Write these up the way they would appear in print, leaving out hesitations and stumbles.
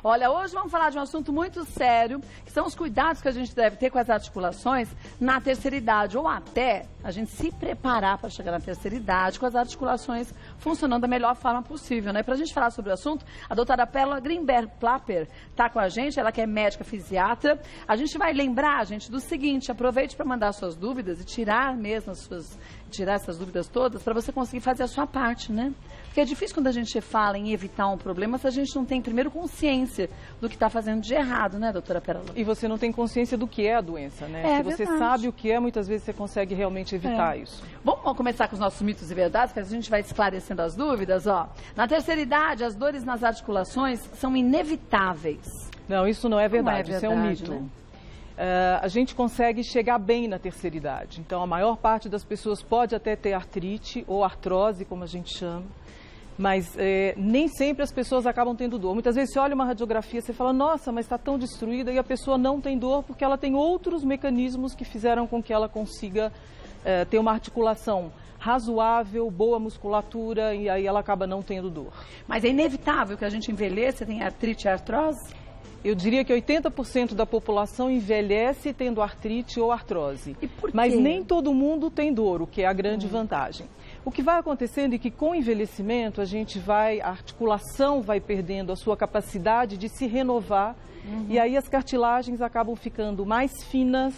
Olha, hoje vamos falar de um assunto muito sério, que são os cuidados que a gente deve ter com as articulações na terceira idade, ou até a gente se preparar para chegar na terceira idade com as articulações funcionando da melhor forma possível, né? Para a gente falar sobre o assunto, a doutora Pérola Grimberg-Plapper está com a gente, ela que é médica fisiatra. A gente vai lembrar, gente, do seguinte: aproveite para mandar suas dúvidas e tirar mesmo tirar essas dúvidas todas para você conseguir fazer a sua parte, né? Porque é difícil quando a gente fala em evitar um problema se a gente não tem primeiro consciência do que está fazendo de errado, né, doutora Pérola? E você não tem consciência do que é a doença, né? Se você sabe o que é, muitas vezes você consegue realmente evitar isso. Vamos começar com os nossos mitos e verdades, que a gente vai esclarecendo as dúvidas, ó. Na terceira idade, as dores nas articulações são inevitáveis. Não, isso não é verdade, isso é um mito. Né? A gente consegue chegar bem na terceira idade. Então, a maior parte das pessoas pode até ter artrite ou artrose, como a gente chama, mas nem sempre as pessoas acabam tendo dor. Muitas vezes você olha uma radiografia e você fala, nossa, mas está tão destruída, e a pessoa não tem dor porque ela tem outros mecanismos que fizeram com que ela consiga ter uma articulação razoável, boa musculatura, e aí ela acaba não tendo dor. Mas é inevitável que a gente envelheça e tenha artrite e artrose? Eu diria que 80% da população envelhece tendo artrite ou artrose. E por quê? Mas nem todo mundo tem dor, o que é a grande vantagem. O que vai acontecendo é que com o envelhecimento a articulação vai perdendo a sua capacidade de se renovar e aí as cartilagens acabam ficando mais finas,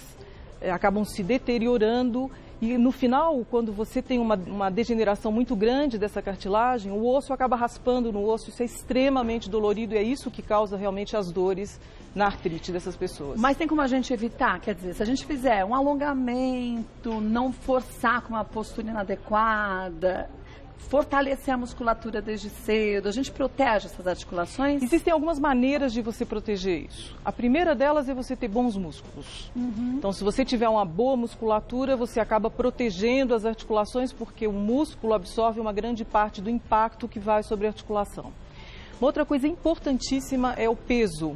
acabam se deteriorando. E no final, quando você tem uma degeneração muito grande dessa cartilagem, o osso acaba raspando no osso, isso é extremamente dolorido e é isso que causa realmente as dores na artrite dessas pessoas. Mas tem como a gente evitar? Quer dizer, se a gente fizer um alongamento, não forçar com uma postura inadequada, fortalecer a musculatura desde cedo, a gente protege essas articulações? Existem algumas maneiras de você proteger isso. A primeira delas é você ter bons músculos. Então, se você tiver uma boa musculatura, você acaba protegendo as articulações, porque o músculo absorve uma grande parte do impacto que vai sobre a articulação. Uma outra coisa importantíssima é o peso.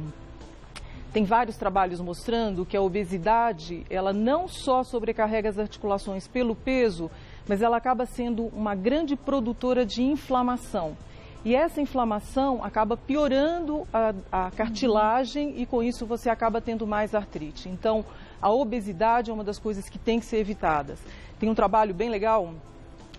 Tem vários trabalhos mostrando que a obesidade, ela não só sobrecarrega as articulações pelo peso, mas ela acaba sendo uma grande produtora de inflamação. E essa inflamação acaba piorando a cartilagem e com isso você acaba tendo mais artrite. Então, a obesidade é uma das coisas que tem que ser evitadas. Tem um trabalho bem legal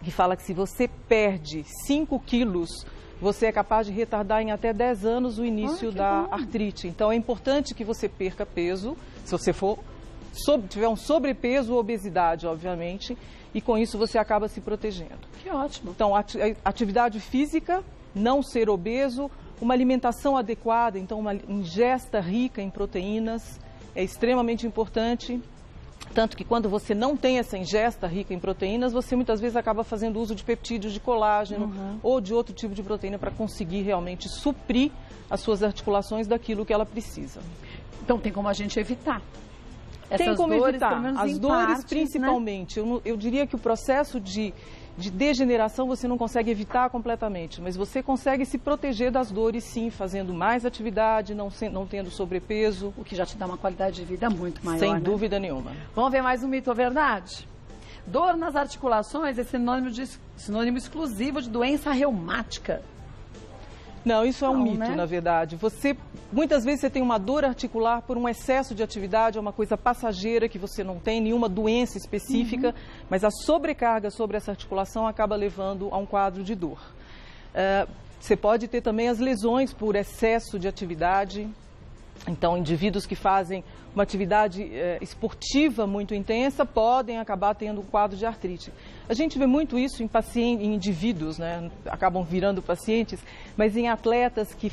que fala que se você perde 5 quilos, você é capaz de retardar em até 10 anos o início da artrite. Então, é importante que você perca peso, se você tiver um sobrepeso ou obesidade, obviamente, e com isso você acaba se protegendo. Que ótimo. Então, atividade física, não ser obeso, uma alimentação adequada, então uma ingesta rica em proteínas é extremamente importante. Tanto que quando você não tem essa ingesta rica em proteínas, você muitas vezes acaba fazendo uso de peptídeos de colágeno ou de outro tipo de proteína para conseguir realmente suprir as suas articulações daquilo que ela precisa. Então tem como a gente evitar. Tem como evitar, as dores partes, principalmente. Né? Eu diria que o processo de degeneração você não consegue evitar completamente, mas você consegue se proteger das dores sim, fazendo mais atividade, não tendo sobrepeso. O que já te dá uma qualidade de vida muito maior, sem dúvida nenhuma. Vamos ver mais um mito ou verdade? Dor nas articulações é sinônimo exclusivo de doença reumática. Não, isso é um mito, né? Na verdade. Muitas vezes você tem uma dor articular por um excesso de atividade, é uma coisa passageira que você não tem nenhuma doença específica, mas a sobrecarga sobre essa articulação acaba levando a um quadro de dor. Você pode ter também as lesões por excesso de atividade. Então, indivíduos que fazem uma atividade esportiva muito intensa podem acabar tendo um quadro de artrite. A gente vê muito isso em indivíduos, né? Acabam virando pacientes, mas em atletas que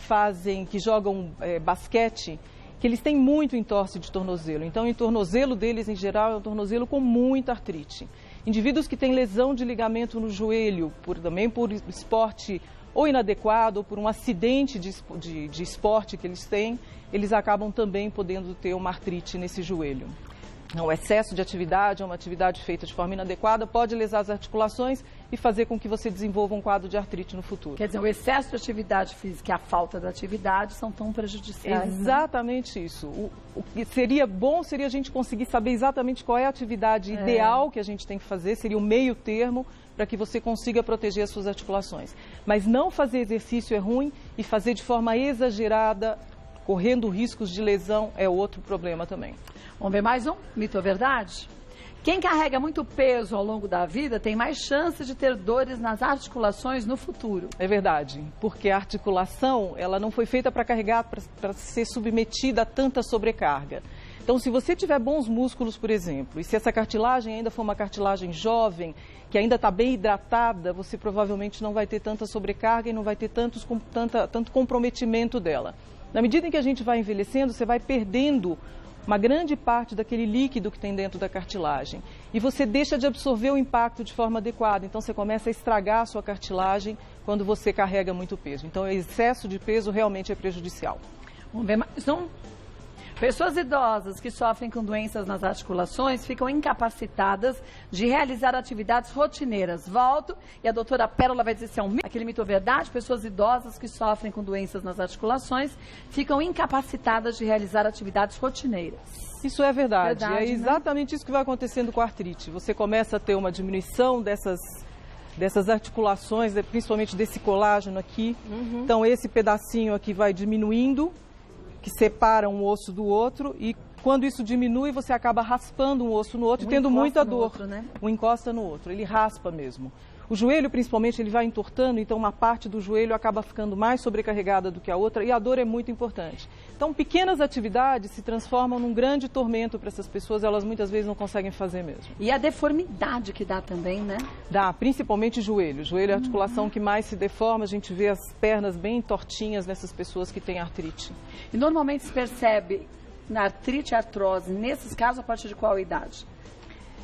jogam basquete, que eles têm muito entorse de tornozelo. Então, o tornozelo deles, em geral, é um tornozelo com muita artrite. Indivíduos que têm lesão de ligamento no joelho, também por esporte ou inadequado, ou por um acidente de esporte que eles têm, eles acabam também podendo ter uma artrite nesse joelho. O excesso de atividade, uma atividade feita de forma inadequada, pode lesar as articulações e fazer com que você desenvolva um quadro de artrite no futuro. Quer dizer, o excesso de atividade física e a falta de atividade são tão prejudiciais. Exatamente isso. O que seria bom seria a gente conseguir saber exatamente qual é a atividade ideal que a gente tem que fazer, seria o meio termo para que você consiga proteger as suas articulações. Mas não fazer exercício é ruim e fazer de forma exagerada correndo riscos de lesão, é outro problema também. Vamos ver mais um? Mito ou verdade? Quem carrega muito peso ao longo da vida tem mais chance de ter dores nas articulações no futuro. É verdade, porque a articulação, ela não foi feita para carregar, para ser submetida a tanta sobrecarga. Então, se você tiver bons músculos, por exemplo, e se essa cartilagem ainda for uma cartilagem jovem, que ainda está bem hidratada, você provavelmente não vai ter tanta sobrecarga e não vai ter tanto comprometimento dela. Na medida em que a gente vai envelhecendo, você vai perdendo uma grande parte daquele líquido que tem dentro da cartilagem. E você deixa de absorver o impacto de forma adequada. Então, você começa a estragar a sua cartilagem quando você carrega muito peso. Então, o excesso de peso realmente é prejudicial. Vamos ver mais um? Pessoas idosas que sofrem com doenças nas articulações ficam incapacitadas de realizar atividades rotineiras. Volto e a doutora Pérola vai dizer se é um mito. Aquele mito ou verdade? Pessoas idosas que sofrem com doenças nas articulações ficam incapacitadas de realizar atividades rotineiras. Isso é verdade. Verdade, é exatamente, né? Isso que vai acontecendo com a artrite. Você começa a ter uma diminuição dessas articulações, principalmente desse colágeno aqui. Então, esse pedacinho aqui vai diminuindo, que separa um osso do outro, e quando isso diminui, você acaba raspando um osso no outro, tendo muita dor. Outro, né? Um encosta no outro, ele raspa mesmo. O joelho, principalmente, ele vai entortando, então uma parte do joelho acaba ficando mais sobrecarregada do que a outra, e a dor é muito importante. Então, pequenas atividades se transformam num grande tormento para essas pessoas, elas muitas vezes não conseguem fazer mesmo. E a deformidade que dá também, né? Dá, principalmente joelho. Joelho é a articulação que mais se deforma, a gente vê as pernas bem tortinhas nessas pessoas que têm artrite. E normalmente se percebe na artrite e artrose, nesses casos, a partir de qual idade?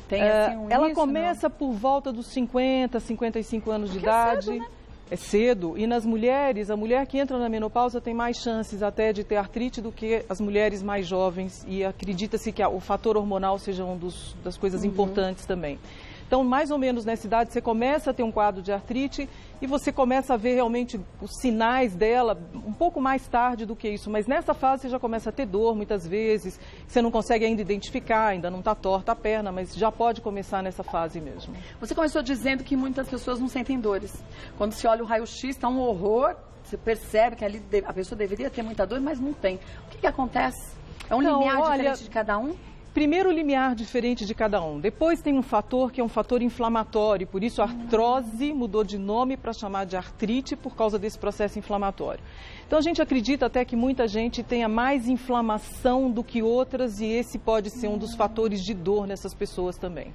Tem, assim, ela início, começa não? por volta dos 50, 55 anos de Porque idade. é cedo, né? É cedo. E nas mulheres, a mulher que entra na menopausa tem mais chances até de ter artrite do que as mulheres mais jovens. E acredita-se que o fator hormonal seja uma das coisas importantes também. Então, mais ou menos nessa idade, você começa a ter um quadro de artrite e você começa a ver realmente os sinais dela um pouco mais tarde do que isso. Mas nessa fase você já começa a ter dor muitas vezes, você não consegue ainda identificar, ainda não está torta a perna, mas já pode começar nessa fase mesmo. Você começou dizendo que muitas pessoas não sentem dores. Quando se olha o raio-x, está um horror, você percebe que ali a pessoa deveria ter muita dor, mas não tem. O que acontece? É um limiar diferente de cada um? Primeiro, o limiar diferente de cada um. Depois tem um fator que é um fator inflamatório, por isso a artrose mudou de nome para chamar de artrite por causa desse processo inflamatório. Então a gente acredita até que muita gente tenha mais inflamação do que outras e esse pode ser um dos fatores de dor nessas pessoas também.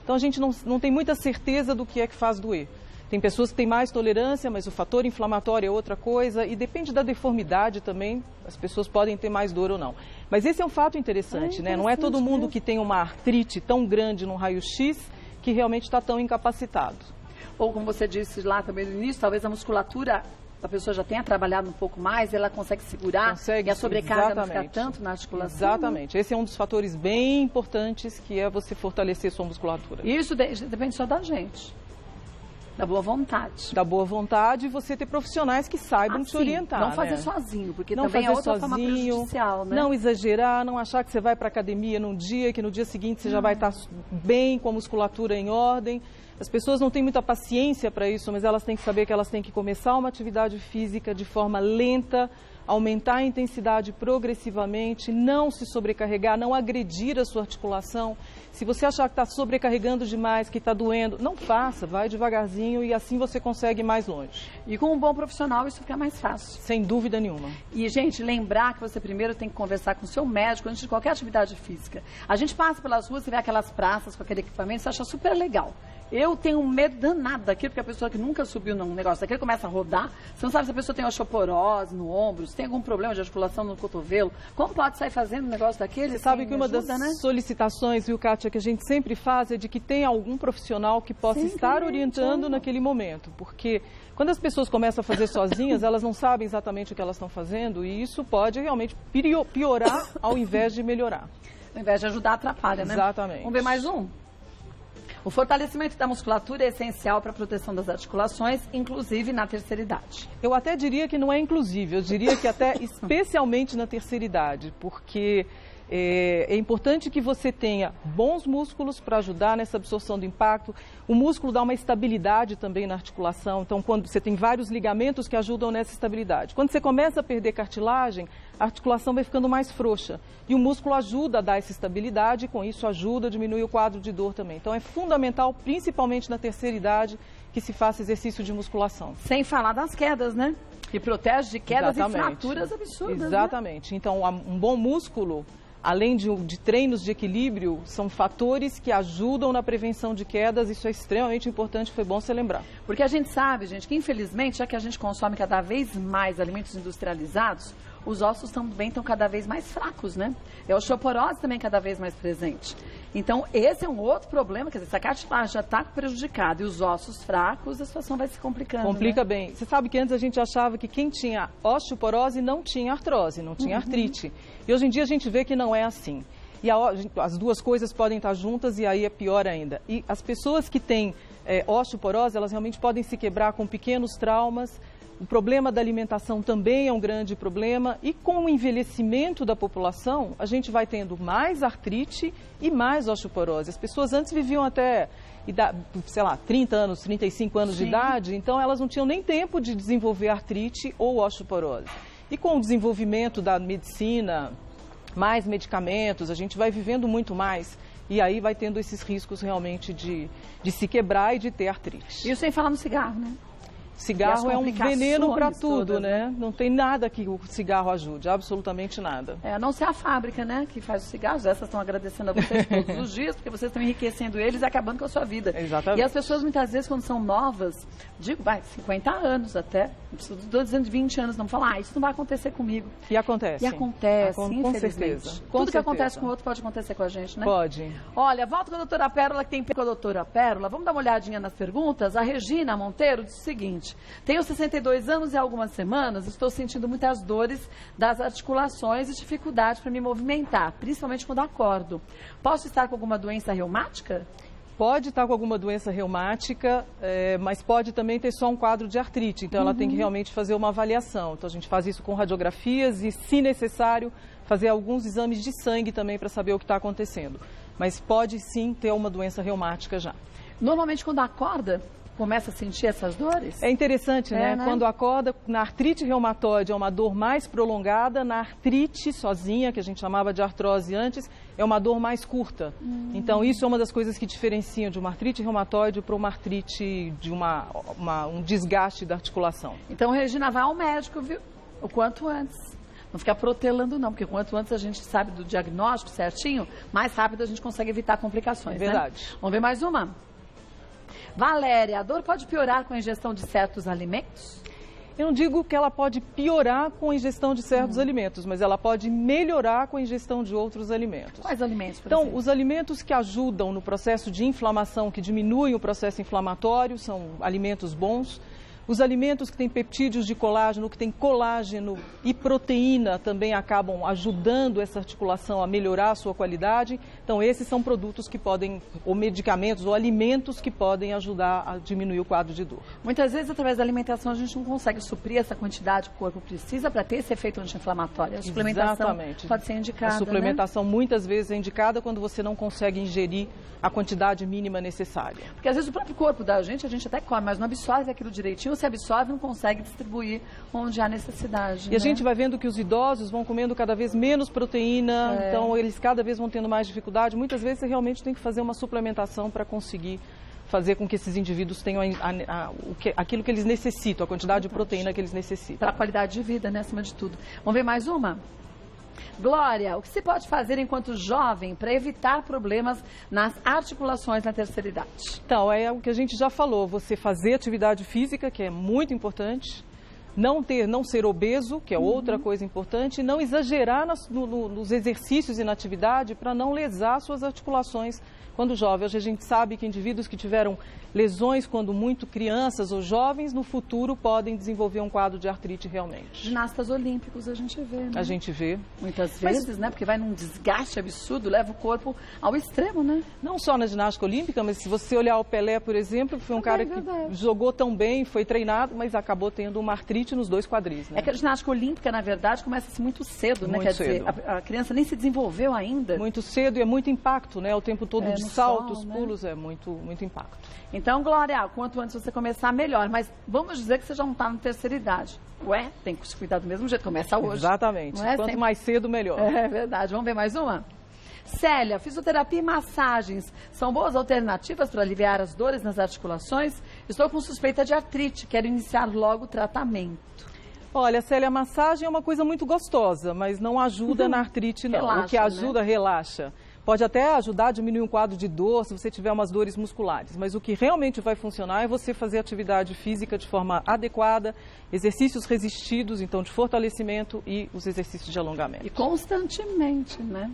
Então a gente não tem muita certeza do que é que faz doer. Tem pessoas que têm mais tolerância, mas o fator inflamatório é outra coisa e depende da deformidade também, as pessoas podem ter mais dor ou não. Mas esse é um fato interessante, né? Não é todo mundo que tem uma artrite tão grande no raio-x que realmente está tão incapacitado. Ou como você disse lá também no início, talvez a musculatura, a pessoa já tenha trabalhado um pouco mais, ela consegue segurar e a sobrecarga não fica tanto na articulação. Exatamente. Esse é um dos fatores bem importantes que é você fortalecer sua musculatura. E isso depende só da gente. Da boa vontade. Da boa vontade e você ter profissionais que saibam te orientar. Não fazer sozinho, porque não também é outra forma prejudicial, né? Não exagerar, não achar que você vai para a academia num dia, que no dia seguinte você já vai estar bem, com a musculatura em ordem. As pessoas não têm muita paciência para isso, mas elas têm que saber que elas têm que começar uma atividade física de forma lenta, aumentar a intensidade progressivamente, não se sobrecarregar, não agredir a sua articulação. Se você achar que está sobrecarregando demais, que está doendo, não faça, vai devagarzinho e assim você consegue ir mais longe. E com um bom profissional isso fica mais fácil. Sem dúvida nenhuma. E, gente, lembrar que você primeiro tem que conversar com o seu médico antes de qualquer atividade física. A gente passa pelas ruas e vê aquelas praças com aquele equipamento, você acha super legal. Eu tenho um medo danado daquilo, porque a pessoa que nunca subiu num negócio daquele começa a rodar, você não sabe se a pessoa tem osteoporose no ombro, se tem algum problema de articulação no cotovelo, como pode sair fazendo um negócio daquele? Você sabe que uma das solicitações, viu, Kátia, que a gente sempre faz é de que tenha algum profissional que possa estar orientando naquele momento, porque quando as pessoas começam a fazer sozinhas, elas não sabem exatamente o que elas estão fazendo e isso pode realmente piorar ao invés de melhorar. Ao invés de ajudar, atrapalha, né? Exatamente. Vamos ver mais um? O fortalecimento da musculatura é essencial para a proteção das articulações, inclusive na terceira idade. Eu até diria que não é inclusive, eu diria que até especialmente na terceira idade, porque É importante que você tenha bons músculos para ajudar nessa absorção do impacto. O músculo dá uma estabilidade também na articulação, então quando você tem vários ligamentos que ajudam nessa estabilidade. Quando você começa a perder cartilagem, a articulação vai ficando mais frouxa e o músculo ajuda a dar essa estabilidade e com isso ajuda a diminuir o quadro de dor também. Então é fundamental, principalmente na terceira idade, que se faça exercício de musculação. Sem falar das quedas, né? Que protege de quedas e fraturas absurdas. Exatamente. Né? Então, um bom músculo, além de treinos de equilíbrio, são fatores que ajudam na prevenção de quedas. Isso é extremamente importante, foi bom você lembrar. Porque a gente sabe, gente, que infelizmente, já que a gente consome cada vez mais alimentos industrializados, os ossos também estão cada vez mais fracos, né? E a osteoporose também cada vez mais presente. Então, esse é um outro problema, quer dizer, se a cartilagem já está prejudicada e os ossos fracos, a situação vai se complicando. Complica, né? Bem. Bem. Você sabe que antes a gente achava que quem tinha osteoporose não tinha artrose, não tinha artrite. E hoje em dia a gente vê que não é assim. E as duas coisas podem estar juntas e aí é pior ainda. E as pessoas que têm osteoporose, elas realmente podem se quebrar com pequenos traumas. O problema da alimentação também é um grande problema e com o envelhecimento da população, a gente vai tendo mais artrite e mais osteoporose. As pessoas antes viviam até, sei lá, 30 anos, 35 anos de idade, então elas não tinham nem tempo de desenvolver artrite ou osteoporose. E com o desenvolvimento da medicina, mais medicamentos, a gente vai vivendo muito mais. E aí vai tendo esses riscos realmente de se quebrar e de ter artrite. Isso sem falar no cigarro, né? Cigarro é um veneno para tudo, né? Não tem nada que o cigarro ajude, absolutamente nada. A não ser a fábrica, né, que faz os cigarros. Essas estão agradecendo a vocês todos os dias, porque vocês estão enriquecendo eles e acabando com a sua vida. Exatamente. E as pessoas, muitas vezes, quando são novas, digo, 50 anos até, estou dizendo de 20 anos, não falam, isso não vai acontecer comigo. E acontece. E acontece, com certeza. Tudo que acontece com o outro pode acontecer com a gente, né? Pode. Olha, volto com a doutora Pérola, que tem com a doutora Pérola. Vamos dar uma olhadinha nas perguntas. A Regina Monteiro disse o seguinte: tenho 62 anos e algumas semanas, estou sentindo muitas dores das articulações e dificuldade para me movimentar, principalmente quando acordo. Posso estar com alguma doença reumática? Pode estar com alguma doença reumática, mas pode também ter só um quadro de artrite. Então, ela tem que realmente fazer uma avaliação. Então, a gente faz isso com radiografias e, se necessário, fazer alguns exames de sangue também para saber o que está acontecendo. Mas pode sim ter uma doença reumática já. Normalmente, quando acorda, começa a sentir essas dores? É interessante, né? Quando acorda, na artrite reumatoide é uma dor mais prolongada, na artrite sozinha, que a gente chamava de artrose antes, é uma dor mais curta. Então, isso é uma das coisas que diferenciam de uma artrite reumatoide para uma artrite de um desgaste da articulação. Então, Regina, vai ao médico, viu? O quanto antes. Não ficar protelando não, porque quanto antes a gente sabe do diagnóstico certinho, mais rápido a gente consegue evitar complicações, verdade. Né? Vamos ver mais uma? Valéria, a dor pode piorar com a ingestão de certos alimentos? Eu não digo que ela pode piorar com a ingestão de certos alimentos, mas ela pode melhorar com a ingestão de outros alimentos. Quais alimentos, por exemplo? Então, os alimentos que ajudam no processo de inflamação, que diminuem o processo inflamatório, são alimentos bons. Os alimentos que têm peptídeos de colágeno, que têm colágeno e proteína, também acabam ajudando essa articulação a melhorar a sua qualidade. Então, esses são produtos que podem, ou medicamentos, ou alimentos que podem ajudar a diminuir o quadro de dor. Muitas vezes, através da alimentação, a gente não consegue suprir essa quantidade que o corpo precisa para ter esse efeito anti-inflamatório. A suplementação pode ser indicada, A suplementação, muitas vezes, é indicada quando você não consegue ingerir a quantidade mínima necessária. Porque, às vezes, o próprio corpo da gente, a gente até come, mas não absorve aquilo direitinho. Se absorve, não consegue distribuir onde há necessidade. E a gente vai vendo que os idosos vão comendo cada vez menos proteína, então eles cada vez vão tendo mais dificuldade. Muitas vezes você realmente tem que fazer uma suplementação para conseguir fazer com que esses indivíduos tenham aquilo que eles necessitam, a quantidade de proteína que eles necessitam. Para a qualidade de vida, né, acima de tudo. Vamos ver mais uma? Glória, o que se pode fazer enquanto jovem para evitar problemas nas articulações na terceira idade? Então, é o que a gente já falou, você fazer atividade física, que é muito importante, não ser obeso, que é outra coisa importante, e não exagerar nos exercícios e na atividade para não lesar suas articulações quando jovem. Hoje a gente sabe que indivíduos que tiveram lesões quando muito crianças ou jovens, no futuro podem desenvolver um quadro de artrite realmente. Ginastas olímpicos a gente vê, né? A gente vê. Muitas vezes, né? Porque vai num desgaste absurdo, leva o corpo ao extremo, né? Não só na ginástica olímpica, mas se você olhar o Pelé, por exemplo, foi um cara que jogou tão bem, foi treinado, mas acabou tendo uma artrite artrite nos 2 quadris, né? É que a ginástica olímpica, na verdade, começa-se muito cedo, né? Muito Quer cedo. dizer, a criança nem se desenvolveu ainda. Muito cedo e é muito impacto, né? O tempo todo de no saltos, sol, né? pulos, é muito impacto. Então, Glória, quanto antes você começar, melhor. Mas vamos dizer que você já não está na terceira idade. Ué, tem que se cuidar do mesmo jeito, começa hoje. Exatamente. Não é? Quanto Sempre... mais cedo, melhor. É verdade. Vamos ver mais uma? Célia, fisioterapia e massagens são boas alternativas para aliviar as dores nas articulações? Estou com suspeita de artrite, quero iniciar logo o tratamento. Olha, Célia, a massagem é uma coisa muito gostosa, mas não ajuda na artrite, não. Relaxa, o que ajuda, né? Relaxa. Pode até ajudar a diminuir um quadro de dor se você tiver umas dores musculares, mas o que realmente vai funcionar é você fazer atividade física de forma adequada, exercícios resistidos, então de fortalecimento e os exercícios de alongamento. E constantemente, né?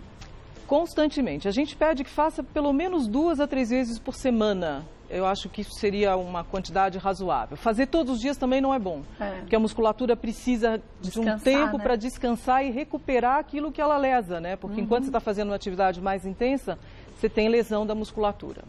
Constantemente. A gente pede que faça pelo menos 2 a 3 vezes por semana. Eu acho que isso seria uma quantidade razoável. Fazer todos os dias também não é bom, porque a musculatura precisa de um tempo, né, para descansar e recuperar aquilo que ela lesa, né? Porque enquanto você está fazendo uma atividade mais intensa, você tem lesão da musculatura.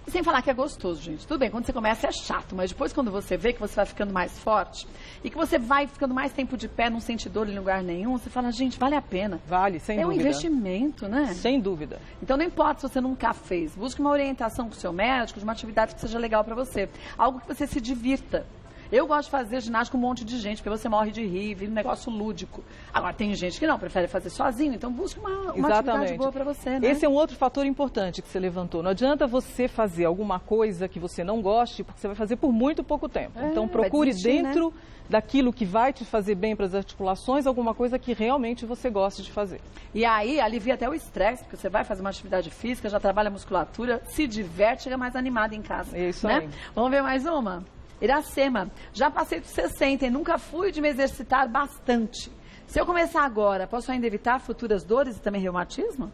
E sem falar que é gostoso, gente. Tudo bem, quando você começa é chato, mas depois quando você vê que você vai ficando mais forte e que você vai ficando mais tempo de pé, não sente dor em lugar nenhum, você fala, gente, vale a pena. Vale, sem dúvida. É um investimento, né? Sem dúvida. Então não importa se você nunca fez, busque uma orientação com o seu médico de uma atividade que seja legal para você. Algo que você se divirta. Eu gosto de fazer ginástica com um monte de gente, porque você morre de rir, vira um negócio lúdico. Agora, tem gente que não, prefere fazer sozinho, então busque uma atividade boa para você, né? Esse é um outro fator importante que você levantou. Não adianta você fazer alguma coisa que você não goste, porque você vai fazer por muito pouco tempo. Então, procure dentro, né, daquilo que vai te fazer bem para as articulações, alguma coisa que realmente você goste de fazer. E aí, alivia até o estresse, porque você vai fazer uma atividade física, já trabalha a musculatura, se diverte, chega mais animado em casa. É isso, né? aí. Vamos ver mais uma? Iracema, já passei dos 60 e nunca fui de me exercitar bastante. Se eu começar agora, posso ainda evitar futuras dores e também reumatismo?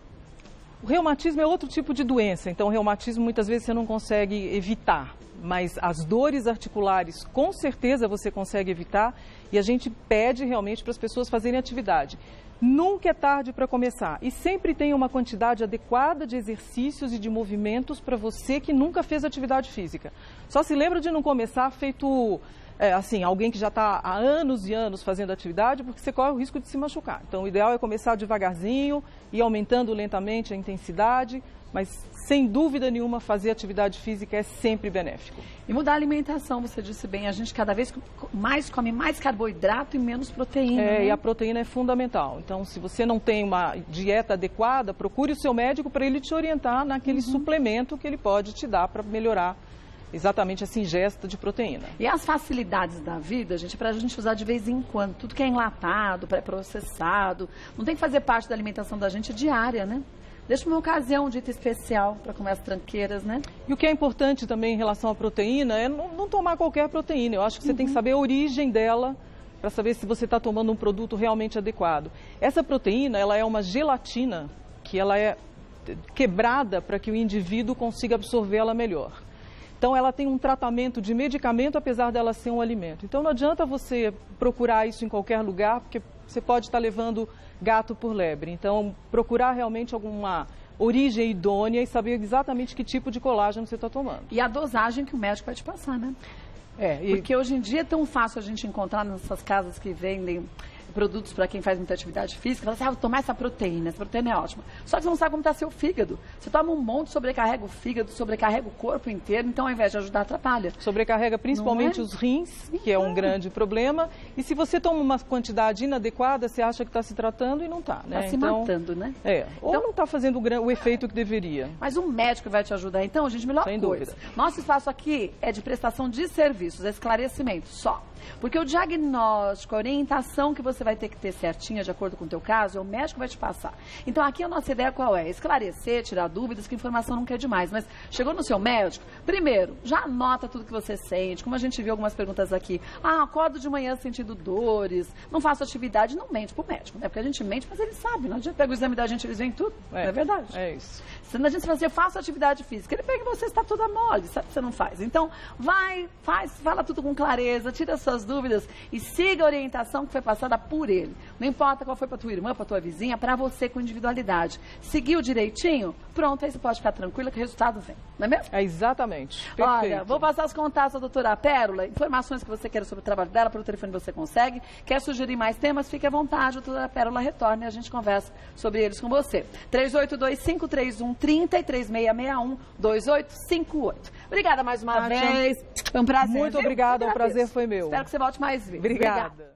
O reumatismo é outro tipo de doença, então o reumatismo muitas vezes você não consegue evitar, mas as dores articulares com certeza você consegue evitar e a gente pede realmente para as pessoas fazerem atividade. Nunca é tarde para começar e sempre tem uma quantidade adequada de exercícios e de movimentos para você que nunca fez atividade física. Só se lembra de não começar feito, assim, alguém que já está há anos e anos fazendo atividade, porque você corre o risco de se machucar. Então o ideal é começar devagarzinho e aumentando lentamente a intensidade, mas sem dúvida nenhuma fazer atividade física é sempre benéfico. E mudar a alimentação, você disse bem, a gente cada vez mais come mais carboidrato e menos proteína. Né? E a proteína é fundamental. Então, se você não tem uma dieta adequada, procure o seu médico para ele te orientar naquele suplemento que ele pode te dar para melhorar exatamente essa ingesta de proteína. E as facilidades da vida, gente, para a gente usar de vez em quando. Tudo que é enlatado, pré-processado, não tem que fazer parte da alimentação da gente diária, né? Deixa uma ocasião, um dito especial para comer as tranqueiras, né? E o que é importante também em relação à proteína é não tomar qualquer proteína. Eu acho que você tem que saber a origem dela para saber se você está tomando um produto realmente adequado. Essa proteína, ela é uma gelatina que ela é quebrada para que o indivíduo consiga absorvê-la melhor. Então, ela tem um tratamento de medicamento, apesar dela ser um alimento. Então, não adianta você procurar isso em qualquer lugar, porque você pode estar levando gato por lebre. Então, procurar realmente alguma origem idônea e saber exatamente que tipo de colágeno você está tomando. E a dosagem que o médico vai te passar, né? Porque hoje em dia é tão fácil a gente encontrar nessas casas que vendem produtos para quem faz muita atividade física, fala assim, vou tomar essa proteína é ótima. Só que você não sabe como está seu fígado. Você toma um monte, sobrecarrega o fígado, sobrecarrega o corpo inteiro, então ao invés de ajudar, atrapalha. Sobrecarrega principalmente os rins, que é um grande problema, e se você toma uma quantidade inadequada, você acha que está se tratando e não está, né? Está se matando, né? Ou não está fazendo o efeito que deveria. Mas um médico vai te ajudar, então, gente, melhor Sem coisa. dúvida. Nosso espaço aqui é de prestação de serviços, esclarecimento, só. Porque o diagnóstico, a orientação que você vai ter que ter certinha, de acordo com o teu caso, é o médico que vai te passar. Então, aqui a nossa ideia qual é? Esclarecer, tirar dúvidas, que informação nunca é demais. Mas chegou no seu médico, primeiro, já anota tudo que você sente, como a gente viu algumas perguntas aqui. acordo de manhã sentindo dores, não faço atividade, não mente pro médico, né? Porque a gente mente, mas ele sabe, não adianta pegar o exame da gente, eles veem tudo, não é verdade? É isso. Se a gente fazer, faça atividade física, ele pega você, está toda mole, sabe que você não faz. Então, vai, faz, fala tudo com clareza, tira suas dúvidas e siga a orientação que foi passada por ele. Não importa qual foi para tua irmã, para tua vizinha, para você com individualidade. Seguiu direitinho? Pronto, aí você pode ficar tranquila que o resultado vem. Não é mesmo? É exatamente. Perfeito. Olha, vou passar os contatos da doutora Pérola, informações que você queira sobre o trabalho dela, pelo telefone você consegue. Quer sugerir mais temas? Fique à vontade, a doutora Pérola retorna e a gente conversa sobre eles com você. 38253130 e 3661-2858. Obrigada mais uma vez. Foi um prazer. Muito obrigada, o prazer foi meu. Espero que você volte mais vezes. Obrigada.